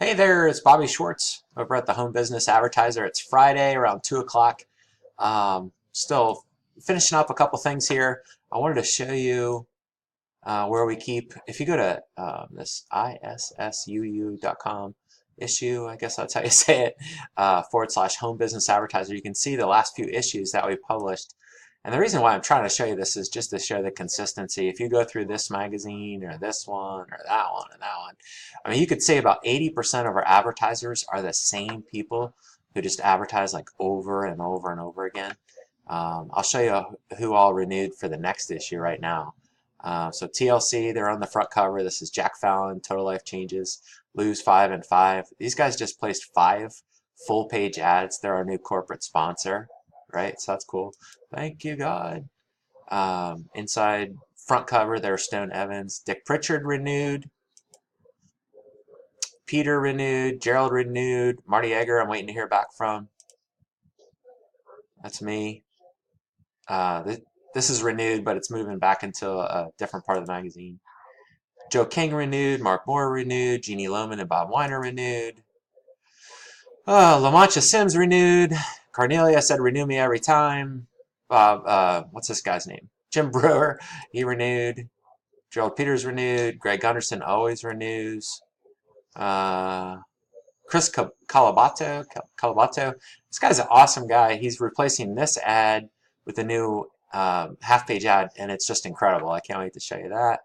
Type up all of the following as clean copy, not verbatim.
Hey there, it's Bobby Schwartz over at the Home Business Advertiser. It's Friday around 2 o'clock. Still finishing up a couple things here. I wanted to show you where we keep, if you go to this issuu.com issue, I guess that's how you say it, / Home Business Advertiser, you can see the last few issues that we published. And the reason why I'm trying to show you this is just to show the consistency. If you go through this magazine or this one or that one and that one, I mean, you could say about 80% of our advertisers are the same people who just advertise like over and over and over again. I'll show you who all renewed for the next issue right now. So TLC, they're on the front cover. This is Jack Fallon, Total Life Changes, Lose 5 and 5. These guys just placed 5 full-page ads. They're our new corporate sponsor, right? So that's cool. Thank you, God. Inside front cover, there's Stone Evans. Dick Pritchard renewed. Peter renewed. Gerald renewed. Marty Egger, I'm waiting to hear back from. That's me. This is renewed, but it's moving back into a different part of the magazine. Joe King renewed. Mark Moore renewed. Jeannie Lohman and Bob Weiner renewed. La Mancha Sims renewed. Cornelia said, renew me every time. What's this guy's name? Jim Brewer, he renewed. Gerald Peters renewed. Greg Gunderson always renews. Chris Calabato. This guy's an awesome guy. He's replacing this ad with a new half-page ad, and it's just incredible. I can't wait to show you that.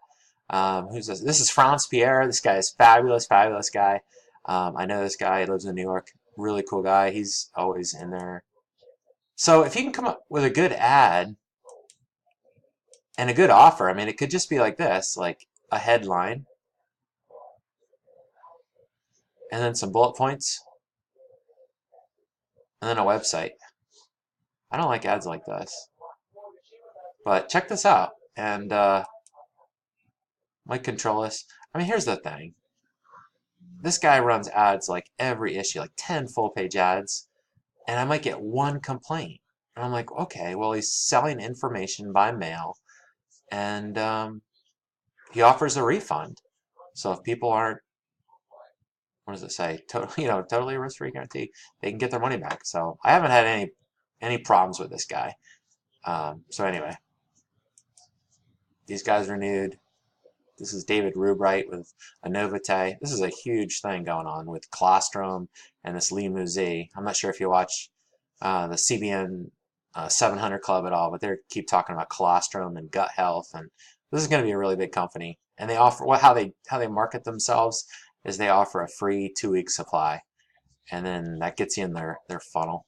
Who's this? This is Franz Pierre. This guy is fabulous, fabulous guy. I know this guy. He lives in New York. Really cool guy. He's always in there. So if you can come up with a good ad and a good offer, I mean, it could just be like this, like a headline and then some bullet points and then a website. I don't like ads like this, but check this out. And might control this. I mean, here's the thing. This guy runs ads like every issue, like 10 full-page ads, and I might get one complaint. And I'm like, okay, well, he's selling information by mail, and he offers a refund. So if people aren't, what does it say? Totally risk-free guarantee, they can get their money back. So I haven't had any problems with this guy. So anyway, these guys renewed. This is David Rubright with Anovate. This is a huge thing going on with Colostrum and this Lee Muzi. I'm not sure if you watch the CBN 700 Club at all, but they keep talking about colostrum and gut health, and this is going to be a really big company. And they offer how they market themselves is they offer a free 2-week supply, and then that gets you in their funnel.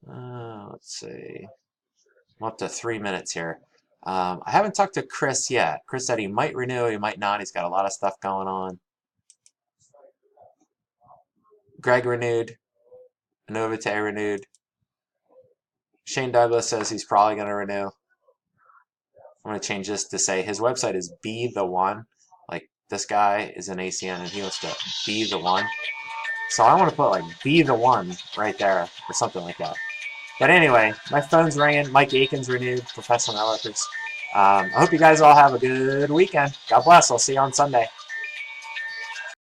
Let's see. I'm up to 3 minutes here. I haven't talked to Chris yet. Chris said he might renew, he might not. He's got a lot of stuff going on. Greg renewed. Anovate renewed. Shane Douglas says he's probably going to renew. I'm going to change this to say his website is Be The One. Like, this guy is an ACN and he wants to be the one. So I want to put like Be The One right there or something like that. But anyway, my phone's ringing. Mike Aikens renewed, Professional Networkers. I hope you guys all have a good weekend. God bless. I'll see you on Sunday.